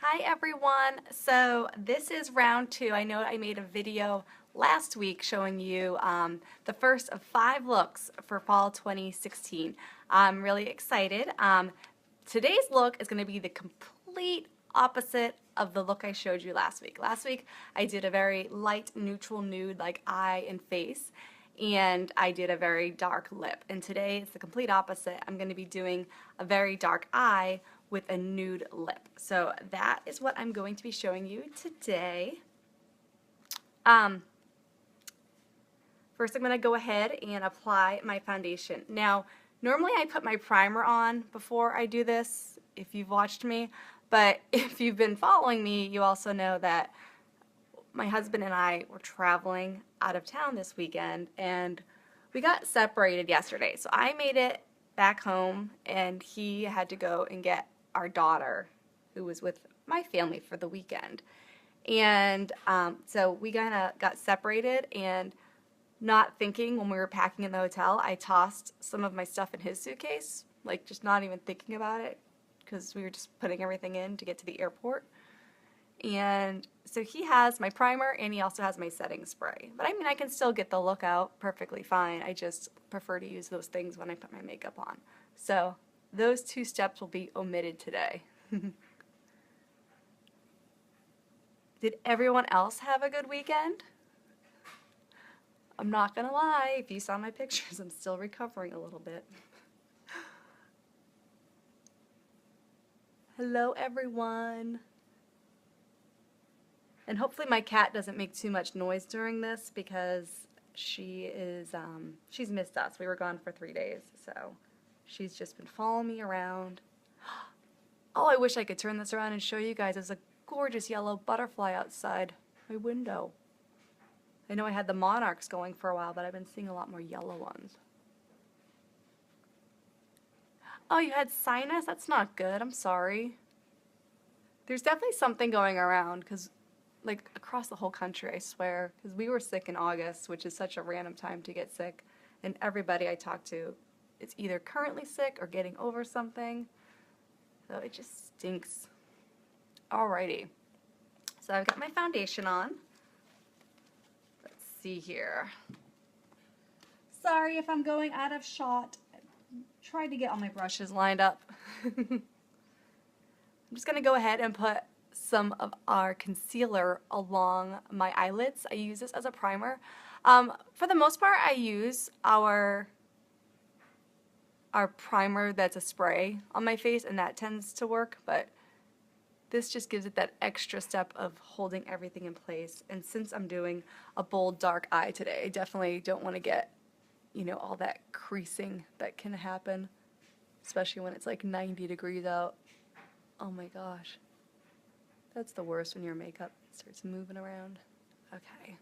Hi everyone. So this is round 2. I know I made a video last week showing you the first of 5 looks for fall 2016. I'm really excited. Today's look is going to be the complete opposite of the look I showed you last week. Last week I did a very light neutral nude like eye and face, and I did a very dark lip. And today it's the complete opposite. I'm going to be doing a very dark eye with a nude lip. So that is what I'm going to be showing you today. First I'm going to go ahead and apply my foundation. Now, normally I put my primer on before I do this, if you've watched me, but if you've been following me, you also know that my husband and I were traveling out of town this weekend, and we got separated yesterday. So I made it back home, and he had to go and get our daughter, who was with my family for the weekend. And so we kind of got separated, and not thinking when we were packing in the hotel, I tossed some of my stuff in his suitcase, like just not even thinking about it, because we were just putting everything in to get to the airport. And so he has my primer, and he also has my setting spray. But I mean, I can still get the look out perfectly fine. I just prefer to use those things when I put my makeup on. So those 2 steps will be omitted today. Did everyone else have a good weekend? I'm not gonna lie, if you saw my pictures, I'm still recovering a little bit. Hello everyone. And hopefully my cat doesn't make too much noise during this, because she's missed us. We were gone for 3 days, so she's just been following me around. Oh, I wish I could turn this around and show you guys. There's a gorgeous yellow butterfly outside my window. I know I had the monarchs going for a while, but I've been seeing a lot more yellow ones. Oh, you had sinus? That's not good. I'm sorry. There's definitely something going around, because like across the whole country, I swear, because we were sick in August, which is such a random time to get sick, and everybody I talk to is either currently sick or getting over something, so it just stinks. Alrighty, so I've got my foundation on. Let's see here. Sorry if I'm going out of shot. I tried to get all my brushes lined up. I'm just going to go ahead and put some of our concealer along my eyelids. I use this as a primer. For the most part, I use our primer that's a spray on my face, and that tends to work, but this just gives it that extra step of holding everything in place. And since I'm doing a bold dark eye today, I definitely don't want to get, you know, all that creasing that can happen, especially when it's like 90 degrees out. Oh my gosh. That's the worst when your makeup starts moving around. Okay,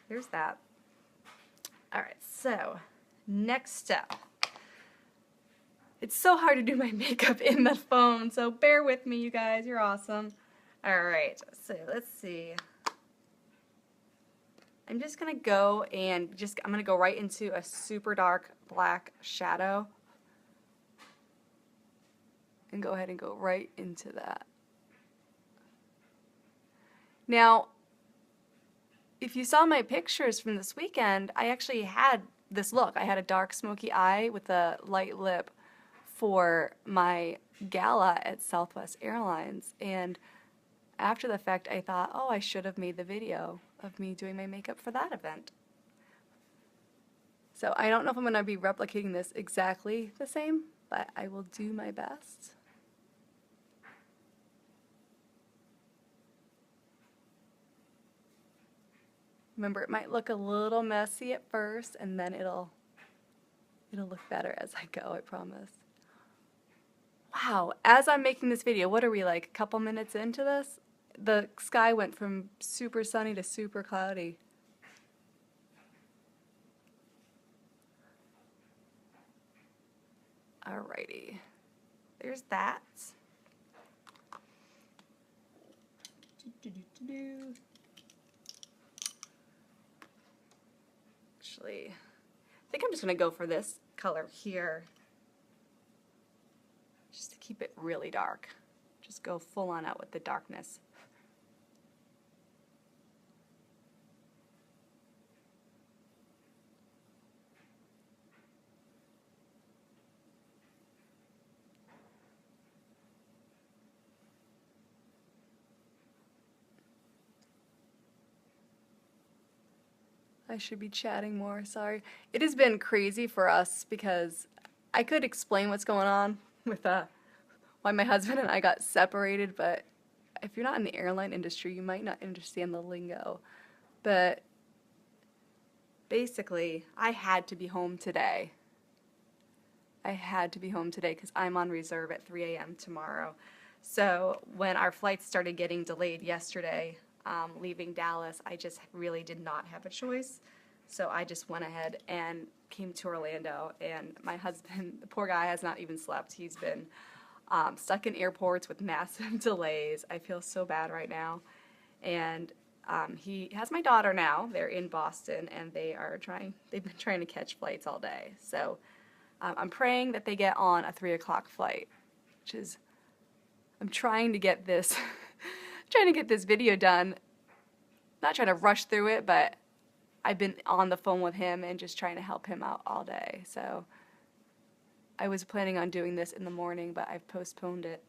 there's that. Alright, so next step. It's so hard to do my makeup in the phone, so bear with me, you guys. You're awesome. Alright, so let's see. I'm just going to go and I'm going to go right into a super dark black shadow. And go ahead and go right into that. Now, if you saw my pictures from this weekend, I actually had this look. I had a dark smoky eye with a light lip for my gala at Southwest Airlines, and after the fact I thought, oh, I should have made the video of me doing my makeup for that event. So I don't know if I'm going to be replicating this exactly the same, but I will do my best. Remember, it might look a little messy at first, and then it'll look better as I go, I promise. Wow, as I'm making this video, what are we, like a couple minutes into this? The sky went from super sunny to super cloudy. Alrighty, there's that. Actually, I think I'm just going to go for this color here, just to keep it really dark. just go full on out with the darkness. I should be chatting more, sorry. It has been crazy for us because I could explain what's going on with why my husband and I got separated, but if you're not in the airline industry, you might not understand the lingo. But basically, I had to be home today. I had to be home today because I'm on reserve at 3 a.m. tomorrow. So when our flights started getting delayed yesterday, leaving Dallas, I just really did not have a choice. So I just went ahead and came to Orlando, and my husband, the poor guy, has not even slept. He's been stuck in airports with massive delays. I feel so bad right now. And he has my daughter now. They're in Boston, and they've been trying to catch flights all day. So I'm praying that they get on a 3 o'clock flight, which is, I'm trying to get this, trying to get this video done. Not trying to rush through it, but I've been on the phone with him and just trying to help him out all day. So I was planning on doing this in the morning, but I've postponed it.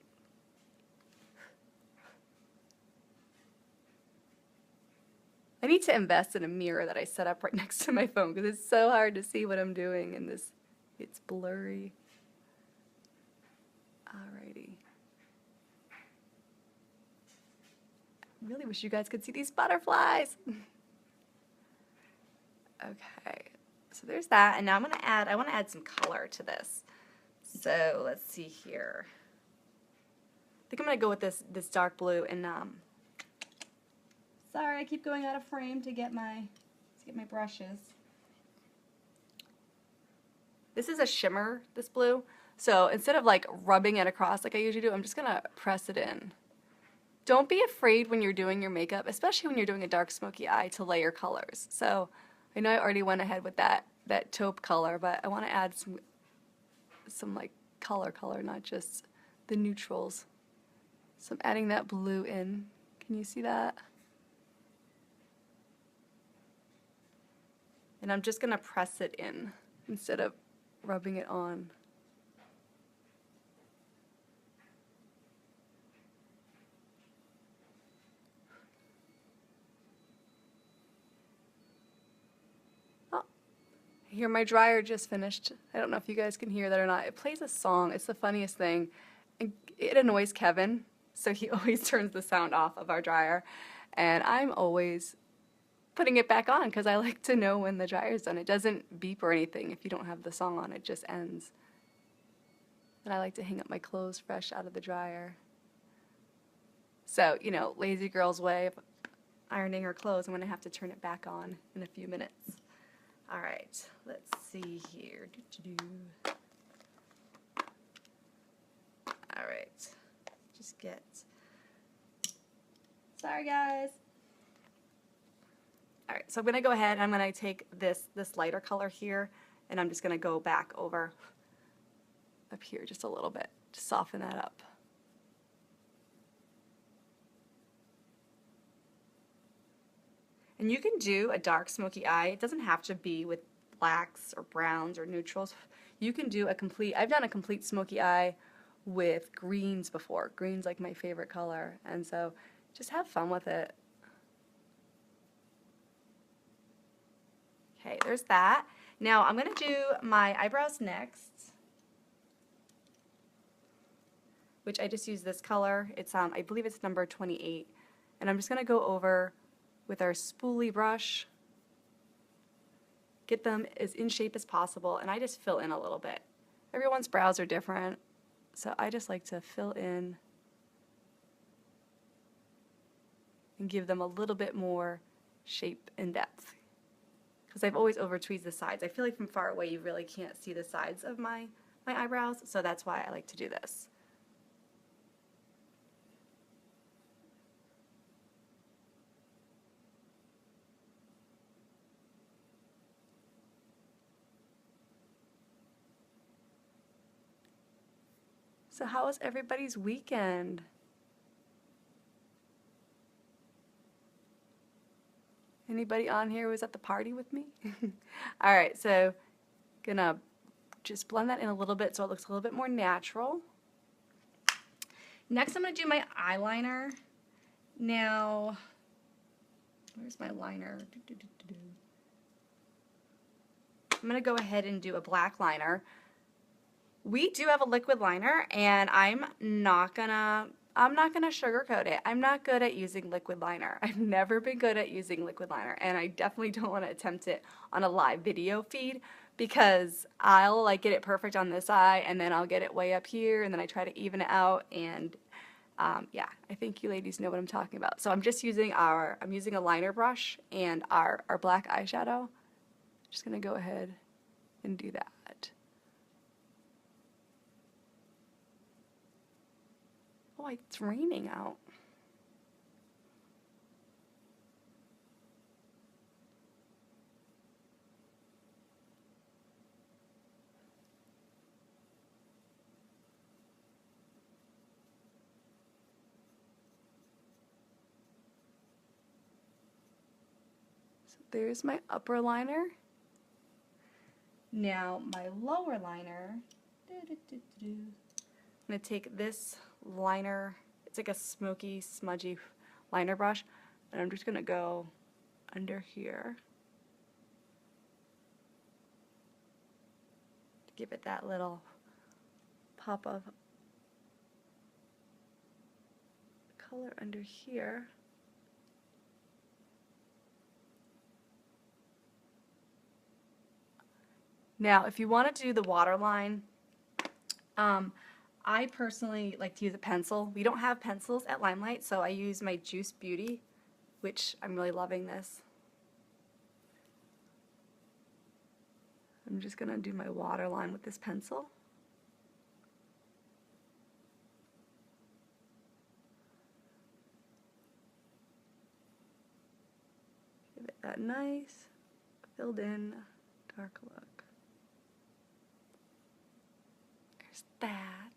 I need to invest in a mirror that I set up right next to my phone because it's so hard to see what I'm doing in this. It's blurry. Alrighty. I really wish you guys could see these butterflies. Okay, so there's that, and now I want to add some color to this. So let's see here. I think I'm gonna go with this dark blue, and sorry, I keep going out of frame to get my brushes. This is a shimmer, this blue. So instead of like rubbing it across like I usually do, I'm just gonna press it in. Don't be afraid when you're doing your makeup, especially when you're doing a dark smoky eye, to layer colors. So I know I already went ahead with that taupe color, but I want to add some like color, not just the neutrals. So I'm adding that blue in. Can you see that? And I'm just going to press it in instead of rubbing it on. Here, my dryer just finished. I don't know if you guys can hear that or not. It plays a song. It's the funniest thing. It annoys Kevin, so he always turns the sound off of our dryer. And I'm always putting it back on because I like to know when the dryer's done. It doesn't beep or anything if you don't have the song on. It just ends. And I like to hang up my clothes fresh out of the dryer. So, you know, lazy girl's way of ironing her clothes. I'm going to have to turn it back on in a few minutes. All right, let's see here. All right, just get, sorry guys. All right, so I'm gonna go ahead and I'm gonna take this lighter color here, and I'm just gonna go back over up here just a little bit to soften that up. And you can do a dark smoky eye. It doesn't have to be with blacks or browns or neutrals. You can do I've done a complete smoky eye with greens before. Green's like my favorite color. And so just have fun with it. Okay, there's that. Now I'm gonna do my eyebrows next, which I just use this color. It's I believe it's number 28. And I'm just gonna go over with our spoolie brush, get them as in shape as possible, and I just fill in a little bit. Everyone's brows are different, so I just like to fill in and give them a little bit more shape and depth. Because I've always over-tweezed the sides. I feel like from far away you really can't see the sides of my eyebrows, so that's why I like to do this. So how was everybody's weekend? Anybody on here who was at the party with me? Alright, so gonna just blend that in a little bit so it looks a little bit more natural. Next I'm going to do my eyeliner. Now, where's my liner? I'm going to go ahead and do a black liner. We do have a liquid liner, and I'm not gonna sugarcoat it. I'm not good at using liquid liner. I've never been good at using liquid liner, and I definitely don't want to attempt it on a live video feed because I'll like get it perfect on this eye, and then I'll get it way up here, and then I try to even it out, and yeah, I think you ladies know what I'm talking about. So I'm just using I'm using a liner brush and our black eyeshadow. Just gonna go ahead and do that. Oh, it's raining out. So there's my upper liner. Now my lower liner, I'm going to take this liner, it's like a smoky, smudgy liner brush, and I'm just going to go under here. Give it that little pop of color under here. Now, if you want to do the waterline, I personally like to use a pencil. We don't have pencils at Limelight, so I use my Juice Beauty, which I'm really loving this. I'm just going to do my waterline with this pencil. Give it that nice, filled in, dark look. There's that.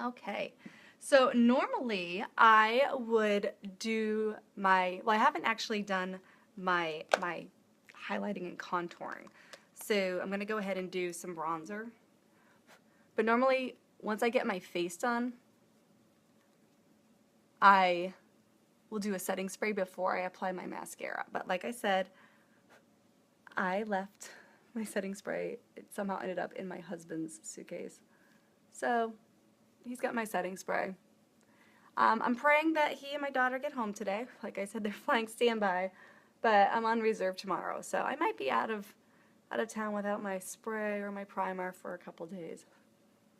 Okay, so normally I would do my, well, I haven't actually done my highlighting and contouring. So I'm going to go ahead and do some bronzer. But normally, once I get my face done, I will do a setting spray before I apply my mascara. But like I said, I left my setting spray. It somehow ended up in my husband's suitcase. So he's got my setting spray. I'm praying that he and my daughter get home today. Like I said, they're flying standby, but I'm on reserve tomorrow, so I might be out of town without my spray or my primer for a couple days.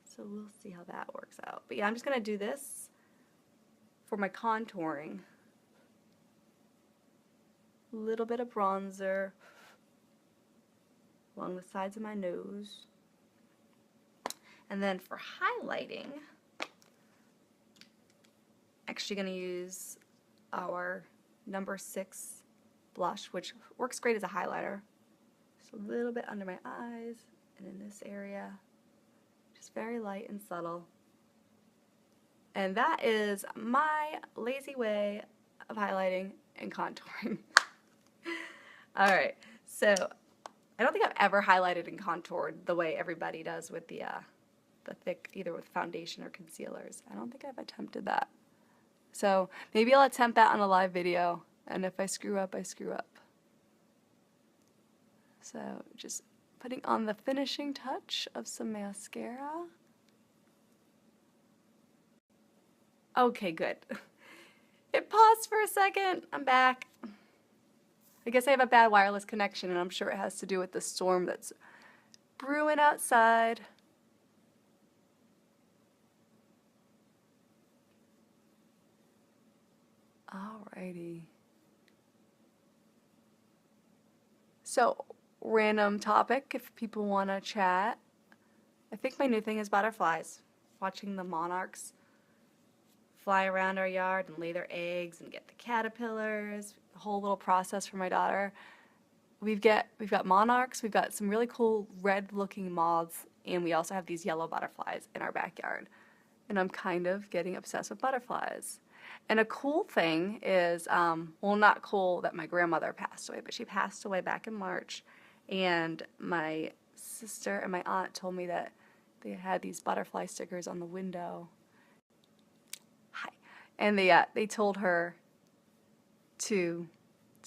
So we'll see how that works out. But yeah, I'm just gonna do this for my contouring. A little bit of bronzer along the sides of my nose. And then for highlighting, actually going to use our number 6 blush, which works great as a highlighter. Just a little bit under my eyes and in this area. Just very light and subtle. And that is my lazy way of highlighting and contouring. Alright, so I don't think I've ever highlighted and contoured the way everybody does with the thick, either with foundation or concealers. I don't think I've attempted that. So maybe I'll attempt that on a live video, and if I screw up, I screw up. So just putting on the finishing touch of some mascara. Okay, good. It paused for a second. I'm back. I guess I have a bad wireless connection, and I'm sure it has to do with the storm that's brewing outside. Alrighty. So, random topic if people want to chat. I think my new thing is butterflies. Watching the monarchs fly around our yard and lay their eggs and get the caterpillars. The whole little process for my daughter. We've got monarchs, we've got some really cool red looking moths, and we also have these yellow butterflies in our backyard. And I'm kind of getting obsessed with butterflies. And a cool thing is, well, not cool that my grandmother passed away, but she passed away back in March. And my sister and my aunt told me that they had these butterfly stickers on the window. Hi. And they told her to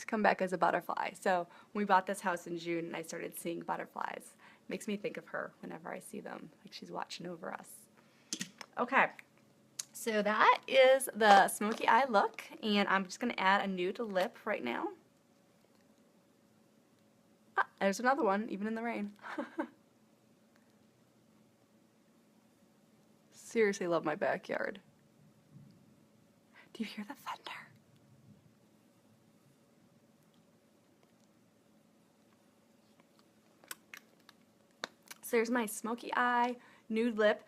come back as a butterfly. So when we bought this house in June and I started seeing butterflies, it makes me think of her whenever I see them, like she's watching over us. Okay. So that is the smoky eye look, and I'm just going to add a nude lip right now. Ah, there's another one, even in the rain. Seriously love my backyard. Do you hear the thunder? So there's my smoky eye, nude lip.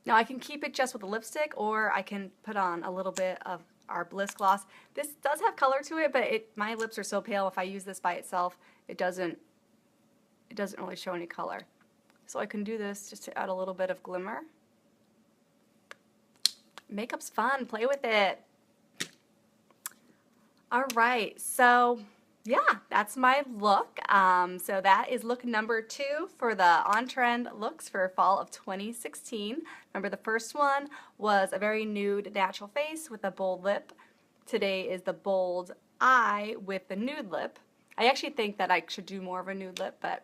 Now I can keep it just with a lipstick, or I can put on a little bit of our Bliss gloss. This does have color to it, but my lips are so pale, if I use this by itself, it doesn't really show any color. So I can do this just to add a little bit of glimmer. Makeup's fun, play with it. All right, so yeah, that's my look. So that is look number 2 for the on-trend looks for fall of 2016. Remember, the first one was a very nude natural face with a bold lip. Today is the bold eye with the nude lip. I actually think that I should do more of a nude lip, but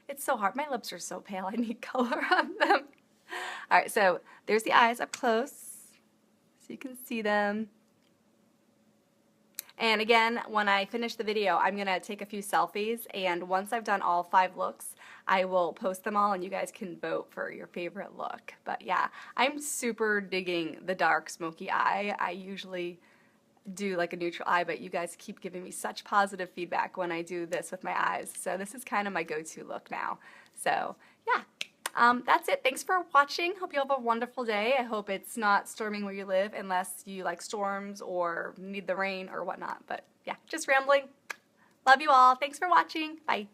it's so hard. My lips are so pale, I need color on them. All right, so there's the eyes up close, so you can see them. And again, when I finish the video, I'm going to take a few selfies, and once I've done all 5 looks, I will post them all and you guys can vote for your favorite look. But yeah, I'm super digging the dark smoky eye. I usually do like a neutral eye, but you guys keep giving me such positive feedback when I do this with my eyes. So this is kind of my go-to look now. So yeah. That's it. Thanks for watching. Hope you have a wonderful day. I hope it's not storming where you live unless you like storms or need the rain or whatnot. But yeah, just rambling. Love you all. Thanks for watching. Bye.